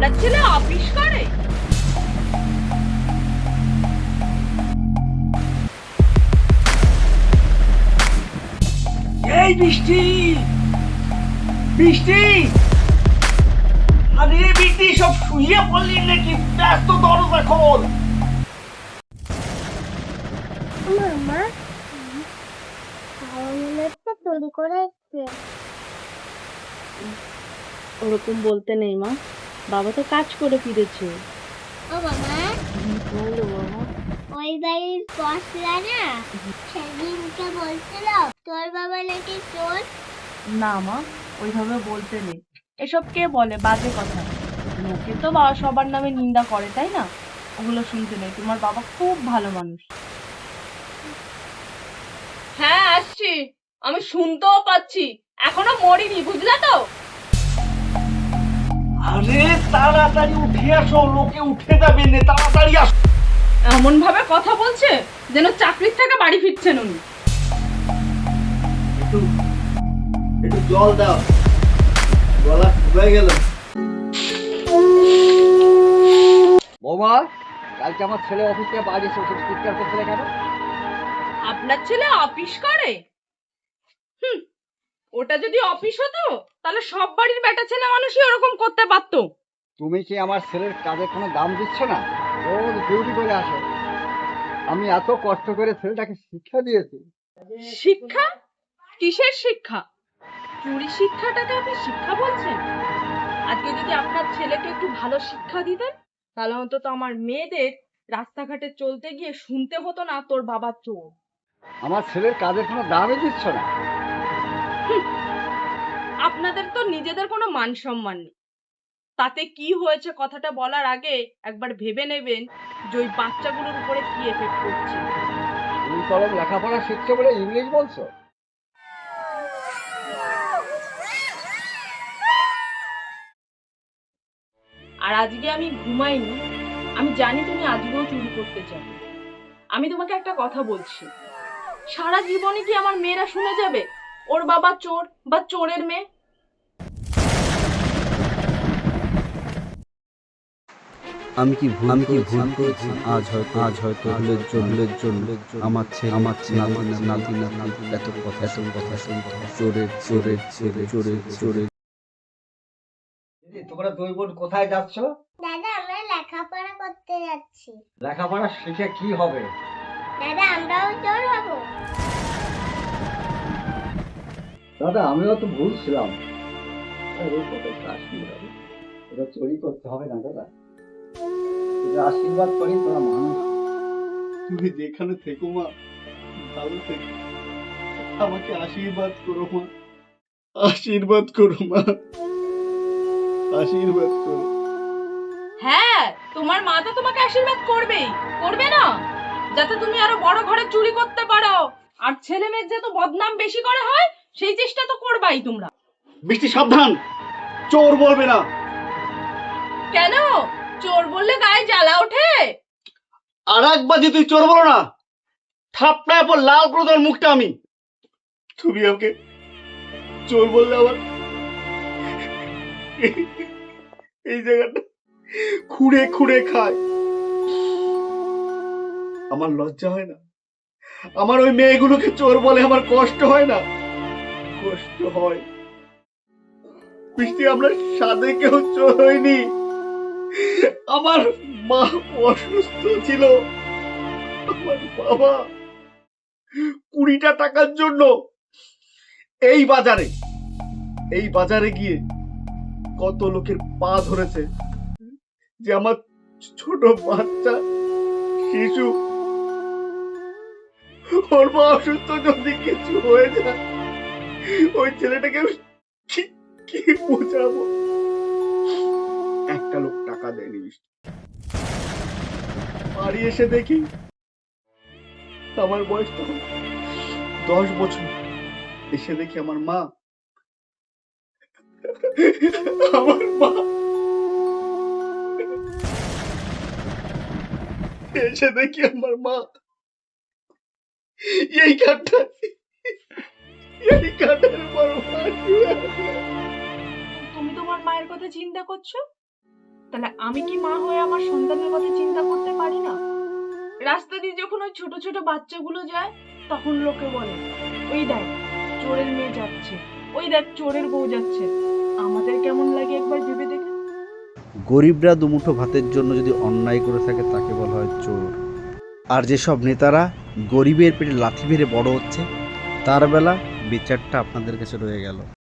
আপনার ছেলে অফিস করে? এই বৃষ্টি, বৃষ্টি, আরে বৃষ্টি, সব শুয়ে পড়লি নাকি? ব্যস্ত, দরজা খোল। মামা তো তৈরি করে এসছে। ওরকম বলতে নেই মা, বাবা তো কাজ করে ফিরেছে। ও মামা, বলো বাবা। ওই বাড়ির পশলা না সেদিনকে বলছিল তোর বাবা নাকি চোর। না মা, ওইভাবে বলতে নেই। এসব কে বলে? বাজে কথা। লোকে তো বাবা সবার নামে নিন্দা করে, তাই না? ওগুলো শুনতে নেই। তোমার বাবা খুব ভালো মানুষ। হ্যাঁ আসছি, আমি শুনতেও পাচ্ছি। এখনো মরিনি, বুঝলে তো? আরে তাড়াতাড়ি উঠে আসো, লোকে উঠে যাবে না, তাড়াতাড়ি আসো। এমন ভাবে কথা বলছে যেন চাকরির থেকে বাড়ি ফিরছেন উনি। একটু একটু জল দাও, গলা শুকিয়ে গেল। বৌমা, কালকে আমার ছেলে অফিস থেকে বাড়ি এসে ওষুধ চিৎকার করছিলে কেন? আপনার ছেলে অফিস করে? হুম, ওটা যদি অফিস হতো তাহলে সব বাড়ির বেটা ছেলে মানুষই ওরকম করতে পারতো। তুমি কি আমার ছেলের কাজের কোনো দাম দিচ্ছ না? রোজ ডিউটি করে আসো। আমি এত কষ্ট করে ছেলেটাকে শিক্ষা দিয়েছি। শিক্ষা? কিসের শিক্ষা? চুরি শিক্ষাটাকে আপনি শিক্ষা বলছেন? আজকে যদি আপনার ছেলেকে একটু ভালো শিক্ষা দিতেন তাহলে অন্তত আমার মেয়েদের রাস্তাঘাটে চলতে গিয়ে শুনতে হতো না তোর বাবা চোর। আমার ছেলের কাজের কোনো দামই দিচ্ছ না। আপনাদের তো নিজেদের কোনো মান সম্মান নেই। তাতে কি হয়েছে কথাটা বলার আগে একবার ভেবে নেবেন যে ওই বাচ্চাগুলোর উপরে কি এফেক্ট করছে। তুমি কলম লেখাপড়া শিখছো বলে ইংলিশ বলছো? আর আজকে আমি ঘুমাইনি, আমি জানি তুমি আজকেও চুরি করতে চাও। আমি তোমাকে একটা কথা বলছি, সারা জীবনে কি আমার মেয়েরা শুনে যাবে ওর বাবা চোর বা চোরের মেয়ে? আমি কি ভুল করেছি? আজ হয়তো ভুলের জন্য আমার ছেলে নাতি এত কথা শুনতে চোরের। তোমরা দুই বোন কোথায় যাচ্ছ? দাদা আমরা লেখাপড়া করতে যাচ্ছি। লেখাপড়া শিখে কি হবে? দাদা আমরাও চোর হবো? দাদা, আমিও তো ভুল ছিলাম। এটা চুরি করতে হবে না দাদা। এটা আশীর্বাদ করি তোরা মানুষ। তুমি যেখানে থেকো মা, ভালো থেকো। আমাকে আশীর্বাদ করো মা, আশীর্বাদ করো মা, আশীর্বাদ করো। হ্যাঁ, তোমার মা তো তোমাকে আশীর্বাদ করবেই, করবে না? যাতে তুমি আরো বড় ঘরে চুরি করতে পারো আর ছেলে মেয়ের যাতে বদনাম বেশি করা হয় সেই চেষ্টা তো করবাই তোমরা। বৃষ্টি সাবধান, চোর বলবে না। কেন? চোর বললে গায়ে জ্বালা ওঠে? আর একবার যদি তুই চোর বলো না, থাপড়ায় পর লাল করে তোর মুখটা আমি। তুমি আমাকে চোর বললে আবার এই জায়গাটা খুঁড়ে খুঁড়ে খায়। আমার লজ্জা হয় না? আমার ওই মেয়েগুলোকে চোর বলে আমার কষ্ট হয় না? কষ্ট হয়। বৃষ্টি, আমরা সাদে কেউ চোর হয়নি। আমার মা অসুস্থ ছিল, আমার বাবা 20টা টাকার জন্য এই বাজারে গিয়ে কত লোকের পা ধরেছে যে আমার ছোট বাচ্চা শিশু, ওর মা অসুস্থ, যদি কিছু হয়ে যায় ওই ছেলেটাকে কি কি বোঝাবো? একটা লোক টাকা দেয়নি। বাড়ি এসে দেখি আমার বয়স তখন 10 বছর। এসে দেখি আমার মা এসে দেখি আমার মা এই কাঠটা, এই কাঠের উপর তুমি তোমার মায়ের কথা চিন্তা করছো? তাহলে আমি কি মা হয়ে আমার সন্তানের কথা চিন্তা করতে পারি না? রাস্তা দিয়ে যখন ওই ছোট ছোট বাচ্চাগুলো যায়, তখন লোকে বলে, ওই দেখ চোরের মেয়ে যাচ্ছে, ওই দেখ চোরের বউ যাচ্ছে। আমাদের কেমন লাগে একবার ভেবে দেখে। গরিবরা দুমুঠো ভাতের জন্য যদি অন্যায় করে থাকে তাকে বলা হয় চোর। আর যেসব নেতারা গরিবের পেটে লাথি মেরে বড় হচ্ছে, তার বেলা বিচারটা আপনাদের কাছে রয়ে গেল।